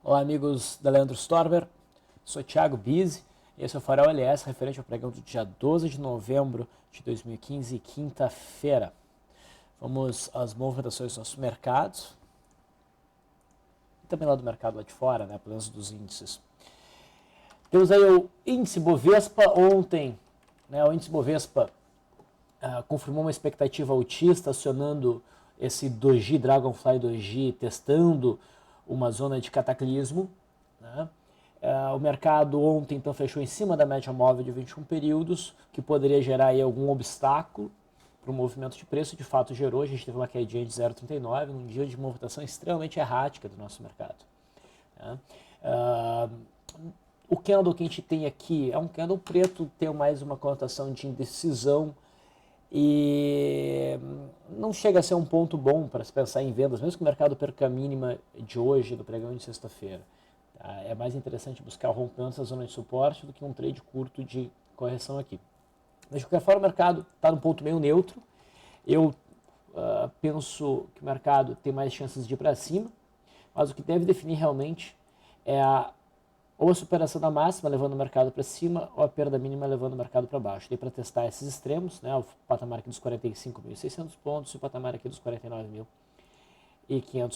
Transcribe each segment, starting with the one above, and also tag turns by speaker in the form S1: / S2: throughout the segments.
S1: Olá, amigos da Leandro Storber, sou Thiago Bizzi e esse é o Farol LS referente ao pregão do dia 12 de novembro de 2015, quinta-feira. Vamos às movimentações dos nossos mercados e também lá do mercado lá de fora, né, pelo menos dos índices. Temos aí o índice Bovespa ontem, né, o índice Bovespa confirmou uma expectativa altista, acionando esse Doji, Dragonfly Doji, testando uma zona de cataclismo, né? O mercado ontem então fechou em cima da média móvel de 21 períodos, que poderia gerar aí algum obstáculo para o movimento de preço. De fato gerou, a gente teve uma quedinha de 0,39 num dia de movimentação extremamente errática do nosso mercado, né? O candle que a gente tem aqui é um candle preto, tem mais uma conotação de indecisão e não chega a ser um ponto bom para se pensar em vendas, mesmo que o mercado perca a mínima de hoje, do pregão de sexta-feira. Tá? É mais interessante buscar o rompimento dessa zona de suporte do que um trade curto de correção aqui. Mas de qualquer forma, o mercado está num ponto meio neutro. Eu penso que o mercado tem mais chances de ir para cima, mas o que deve definir realmente é ou a superação da máxima levando o mercado para cima, ou a perda mínima levando o mercado para baixo. Dei para testar esses extremos, né, o patamar aqui dos 45.600 pontos e o patamar aqui dos 49.500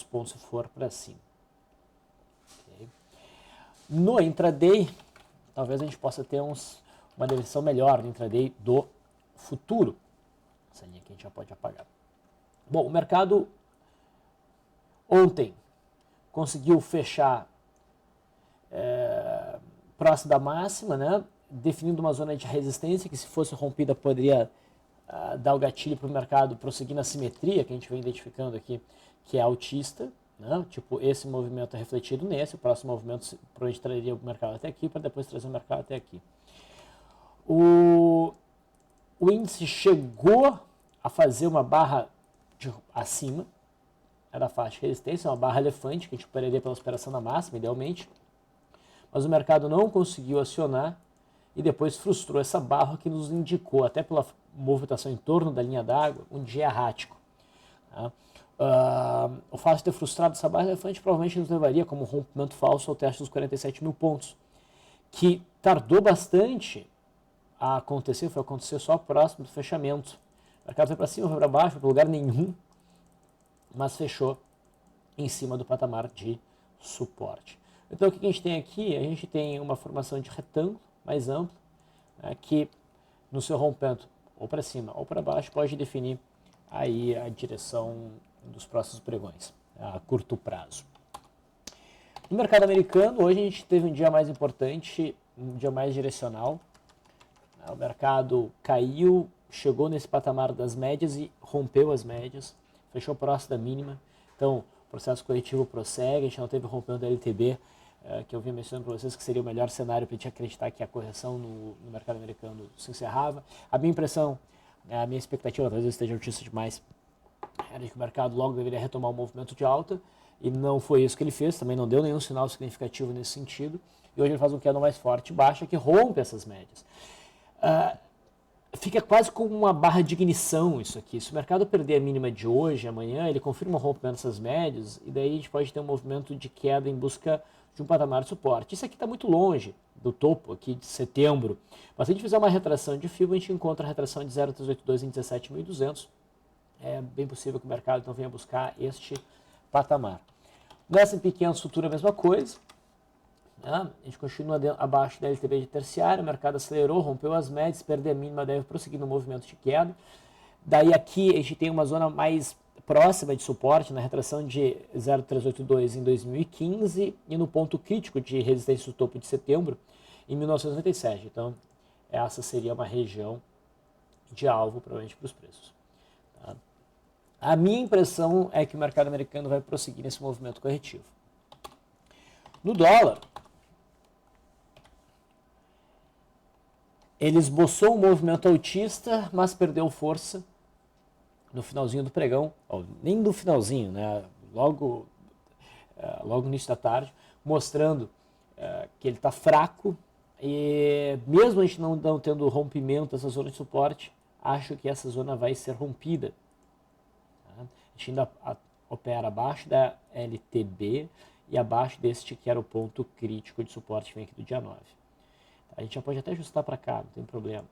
S1: pontos se for para cima. Okay. No intraday, talvez a gente possa ter uma direção melhor no intraday do futuro. Essa linha aqui a gente já pode apagar. Bom, o mercado ontem conseguiu fechar próximo da máxima, né, definindo uma zona de resistência que, se fosse rompida, poderia dar o gatilho para o mercado prosseguir na simetria que a gente vem identificando aqui, que é altista, né, tipo esse movimento é refletido nesse, o próximo movimento provavelmente traria o mercado até aqui, para depois trazer o mercado até aqui. O índice chegou a fazer uma barra acima, era a faixa de resistência, uma barra elefante, que a gente operaria pela superação da máxima, idealmente, mas o mercado não conseguiu acionar e depois frustrou essa barra, que nos indicou, até pela movimentação em torno da linha d'água, um dia errático. Tá? O fato de ter frustrado essa barra elefante provavelmente nos levaria como um rompimento falso ao teste dos 47 mil pontos, que tardou bastante a acontecer, foi acontecer só próximo do fechamento. O mercado foi para cima, foi para baixo, foi para lugar nenhum, mas fechou em cima do patamar de suporte. Então o que a gente tem aqui? A gente tem uma formação de retângulo mais amplo, né, que no seu rompimento ou para cima ou para baixo pode definir aí a direção dos próximos pregões a curto prazo. No mercado americano, hoje a gente teve um dia mais importante, um dia mais direcional. O mercado caiu, chegou nesse patamar das médias e rompeu as médias, fechou próximo da mínima. Então o processo corretivo prossegue, a gente não teve rompimento da LTB, que eu vinha mencionando para vocês que seria o melhor cenário para a gente acreditar que a correção no mercado americano se encerrava. A minha impressão, a minha expectativa, talvez eu esteja otimista demais, era de que o mercado logo deveria retomar o movimento de alta, e não foi isso que ele fez, também não deu nenhum sinal significativo nesse sentido, e hoje ele faz um candle mais forte e baixa, que rompe essas médias. Fica quase como uma barra de ignição isso aqui. Se o mercado perder a mínima de hoje, amanhã, ele confirma o rompimento dessas médias, e daí a gente pode ter um movimento de queda em busca de um patamar de suporte. Isso aqui está muito longe do topo aqui de setembro, mas se a gente fizer uma retração de FIBO, a gente encontra a retração de 0,382 em 17.200. É bem possível que o mercado então venha buscar este patamar. No S&P 500 futuro a mesma coisa, né? A gente continua abaixo da LTB de terciário, o mercado acelerou, rompeu as médias, perder a mínima, deve prosseguir no movimento de queda. Daí aqui a gente tem uma zona mais próxima de suporte, na retração de 0,382 em 2015 e no ponto crítico de resistência do topo de setembro em 1997. Então essa seria uma região de alvo provavelmente para os preços. Tá? A minha impressão é que o mercado americano vai prosseguir nesse movimento corretivo. No dólar, ele esboçou um movimento altista, mas perdeu força no finalzinho do pregão, nem no finalzinho, né? Logo no início da tarde, mostrando que ele está fraco, e mesmo a gente não tendo rompimento dessa zona de suporte, acho que essa zona vai ser rompida. Tá? A gente ainda opera abaixo da LTB e abaixo deste que era o ponto crítico de suporte que vem aqui do dia 9. A gente já pode até ajustar para cá, não tem problema.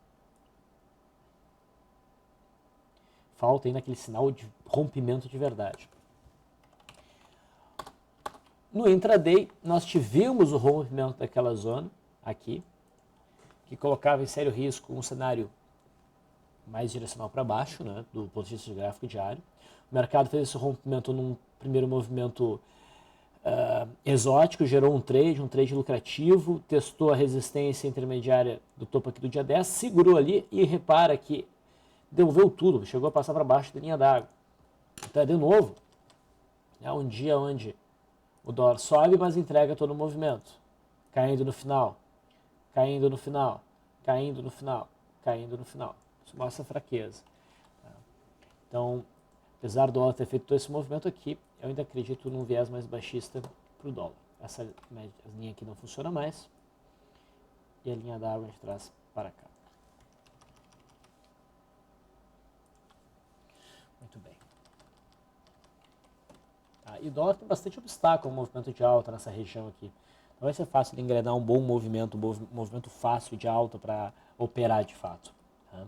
S1: Falta ainda aquele sinal de rompimento de verdade. No intraday, nós tivemos o rompimento daquela zona aqui, que colocava em sério risco um cenário mais direcional para baixo, né, do ponto de vista de gráfico diário. O mercado fez esse rompimento num primeiro movimento exótico, gerou um trade lucrativo, testou a resistência intermediária do topo aqui do dia 10, segurou ali e repara que devolveu tudo, chegou a passar para baixo da linha d'água. Então, de novo, é um dia onde o dólar sobe, mas entrega todo o movimento, caindo no final, caindo no final, caindo no final, caindo no final. Isso mostra fraqueza. Então, apesar do dólar ter feito todo esse movimento aqui, eu ainda acredito num viés mais baixista para o dólar. Essa linha aqui não funciona mais. E a linha d'água a gente traz para cá. Muito bem. E o dólar tem bastante obstáculo no movimento de alta nessa região aqui. Não vai ser fácil de engrenar um bom movimento, um movimento fácil de alta para operar de fato. Tá?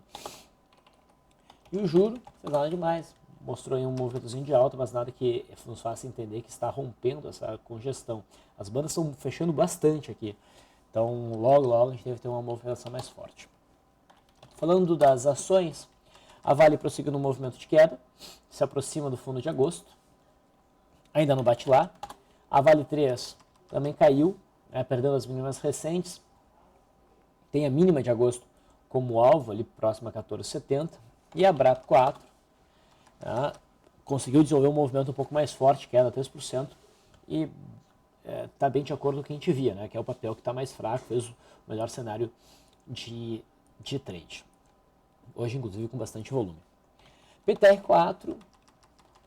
S1: E o juro, não fez nada demais. Mostrou aí um movimentozinho de alta, mas nada que nos faça entender que está rompendo essa congestão. As bandas estão fechando bastante aqui. Então, logo a gente deve ter uma movimentação mais forte. Falando das ações, a Vale prosseguiu no movimento de queda, se aproxima do fundo de agosto. Ainda não bate lá. A Vale 3 também caiu, perdendo as mínimas recentes. Tem a mínima de agosto como alvo, ali próximo a 14,70. E a BRAP 4 conseguiu desenvolver um movimento um pouco mais forte, queda 3%, e está bem de acordo com o que a gente via, né, que é o papel que está mais fraco, fez o melhor cenário de trade. Hoje, inclusive, com bastante volume. PTR4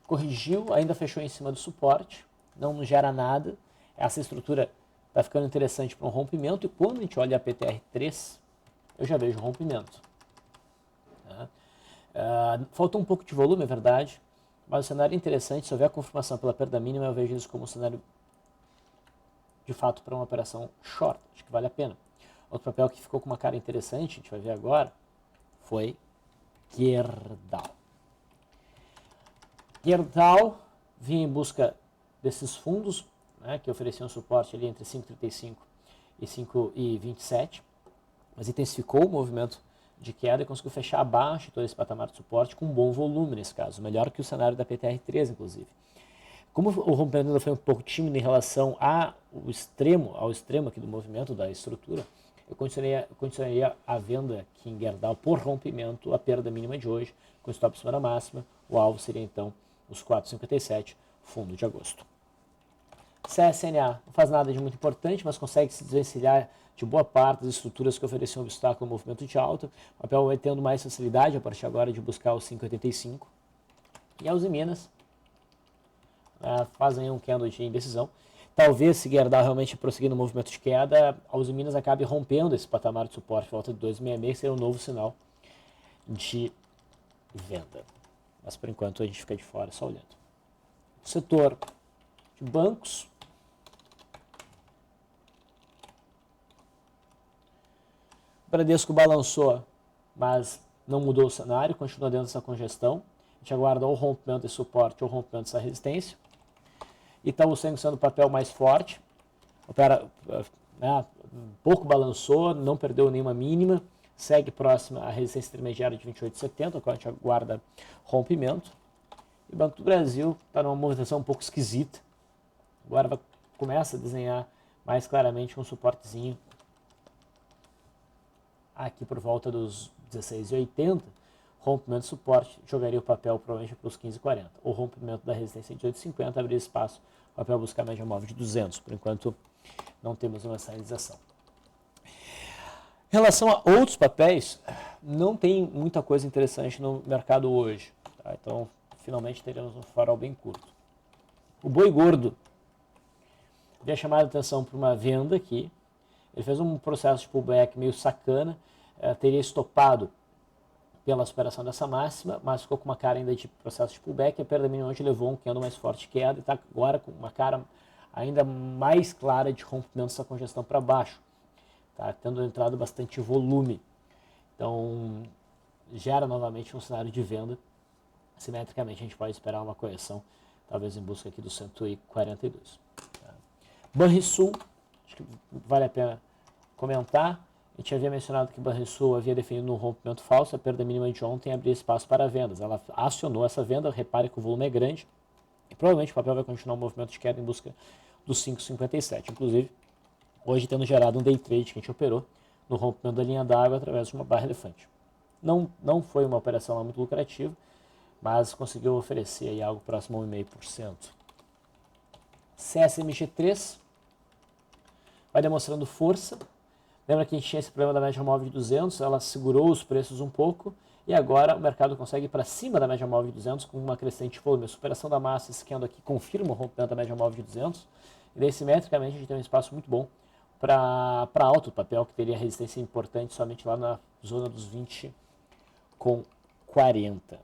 S1: corrigiu, ainda fechou em cima do suporte, não gera nada. Essa estrutura está ficando interessante para um rompimento, e quando a gente olha a PTR3, eu já vejo rompimento. Faltou um pouco de volume, é verdade, mas o cenário é interessante. Se houver a confirmação pela perda mínima, eu vejo isso como um cenário de fato para uma operação short, acho que vale a pena. Outro papel que ficou com uma cara interessante, a gente vai ver agora, foi Gerdau. Gerdau vinha em busca desses fundos, né, que ofereciam suporte ali entre 5,35 e 5,27, mas intensificou o movimento de queda e conseguiu fechar abaixo de todo esse patamar de suporte com um bom volume nesse caso, melhor que o cenário da PTR3, inclusive. Como o rompimento ainda foi um pouco tímido em relação ao extremo aqui do movimento, da estrutura, eu continuaria a venda aqui em Gerdau por rompimento, a perda mínima de hoje, com stop acima da máxima. O alvo seria então os 4,57, fundo de agosto. CSNA não faz nada de muito importante, mas consegue se desvencilhar de boa parte das estruturas que ofereciam obstáculo ao movimento de alta. O papel vai tendo mais facilidade a partir agora de buscar os 5,85. E a Uzi Minas fazem um candle de indecisão. Talvez, se Gerdau realmente prosseguir no movimento de queda, a Uzi Minas acabe rompendo esse patamar de suporte, volta de 2,66, que seria um novo sinal de venda. Mas por enquanto a gente fica de fora só olhando. O setor de bancos. O Bradesco balançou, mas não mudou o cenário, continua dentro dessa congestão. A gente aguarda ou o rompimento desse suporte ou o rompimento dessa resistência. Itaú sendo o papel mais forte, opera, um pouco balançou, não perdeu nenhuma mínima, segue próxima à resistência intermediária de 28,70, quando a gente aguarda rompimento. E o Banco do Brasil está numa movimentação um pouco esquisita. Agora começa a desenhar mais claramente um suportezinho aqui por volta dos 16,80. Rompimento de suporte jogaria o papel provavelmente para os 15,40. O rompimento da resistência de 8,50 abrir espaço para o papel buscar a média móvel de 200. Por enquanto, não temos uma sinalização. Em relação a outros papéis, não tem muita coisa interessante no mercado hoje. Tá? Então, finalmente teremos um farol bem curto. O boi gordo havia chamado a atenção para uma venda aqui. Ele fez um processo de pullback meio sacana, teria estopado pela superação dessa máxima, mas ficou com uma cara ainda de processo de pullback. A perda mínima hoje levou um candle mais forte de queda e está agora com uma cara ainda mais clara de rompimento dessa congestão para baixo, tá? Tendo entrado bastante volume. Então, gera novamente um cenário de venda. Simetricamente, a gente pode esperar uma correção, talvez em busca aqui do 142. Tá? Banrisul, acho que vale a pena comentar. A gente havia mencionado que Banrisul havia definido um rompimento falso, a perda mínima de ontem abria espaço para vendas. Ela acionou essa venda, repare que o volume é grande, e provavelmente o papel vai continuar um movimento de queda em busca dos 5,57. Inclusive, hoje tendo gerado um day trade que a gente operou no rompimento da linha d'água através de uma barra elefante. Não foi uma operação muito lucrativa, mas conseguiu oferecer aí algo próximo a 1,5%. CSMG3 vai demonstrando força. Lembra que a gente tinha esse problema da média móvel de 200, ela segurou os preços um pouco e agora o mercado consegue ir para cima da média móvel de 200 com uma crescente volume. A superação da massa, esse candle aqui, confirma o rompimento da média móvel de 200 e daí simetricamente a gente tem um espaço muito bom para alto, o papel que teria resistência importante somente lá na zona dos 20,40.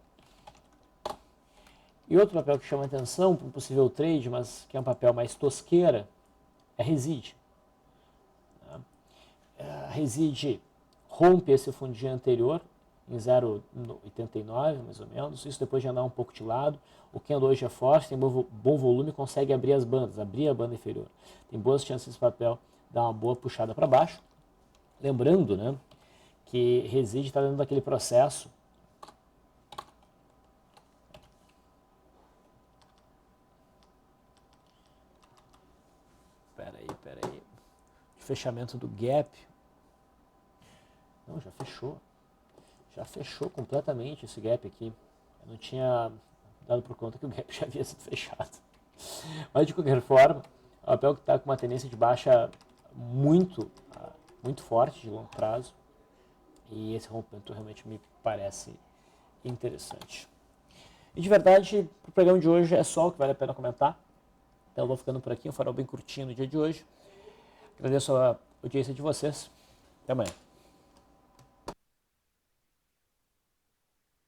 S1: E outro papel que chama atenção para um possível trade, mas que é um papel mais tosqueira, é Reside. Reside rompe esse fundinho anterior em 0,89 mais ou menos, isso depois de andar um pouco de lado. O candle hoje é forte, tem bom volume, consegue abrir as bandas, abrir a banda inferior. Tem boas chances desse papel dar uma boa puxada para baixo. Lembrando, né, que Reside está dentro daquele processo de fechamento do gap. Não, já fechou completamente esse gap aqui. Eu não tinha dado por conta que o gap já havia sido fechado. Mas de qualquer forma, o papel que está com uma tendência de baixa muito forte de longo prazo, e esse rompimento realmente me parece interessante. E de verdade, para o programa de hoje é só o que vale a pena comentar. Então eu vou ficando por aqui, um farol bem curtinho no dia de hoje. Agradeço a audiência de vocês. Até amanhã.